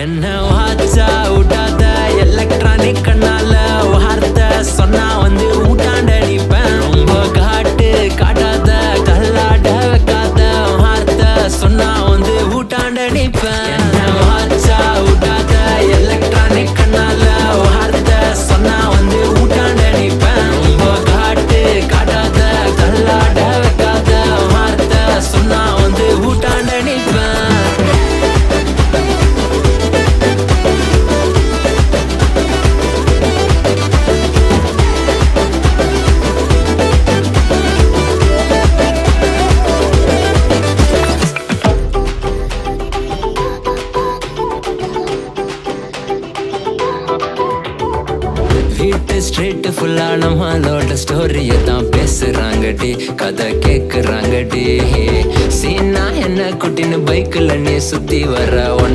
என்ன வாச்சா விடாத எலக்ட்ரானிக் கண்ணால வார்த்தை சொன்னா வந்து ஊட்டாண்டடிப்பேன். ரொம்ப காட்டாத கல்லாட வைக்காத வார்த்தை சொன்னா வந்து ஊட்டாண்டடிப்பேன். என்ன வாச்சா விடாத எலக்ட்ரானிக் கண்ணால வார்த்தை சொன்னா வந்து ஊட்டாண்டடிப்பேன். ரொம்ப காட்டாத கல்லாட வைக்காத வார்த்தை சொன்னா வந்து ஊட்டாண்டடிப்பேன். வீட்டு ஸ்ட்ரீட் ஃபுல்லா நம்மளோட ஸ்டோரிய தான் பேசுறாங்கடி, கதை கேக்குறாங்கடி. சீனா என்ன குட்டின்னு பைக்கில் நீ சுத்தி வர ஒன்னா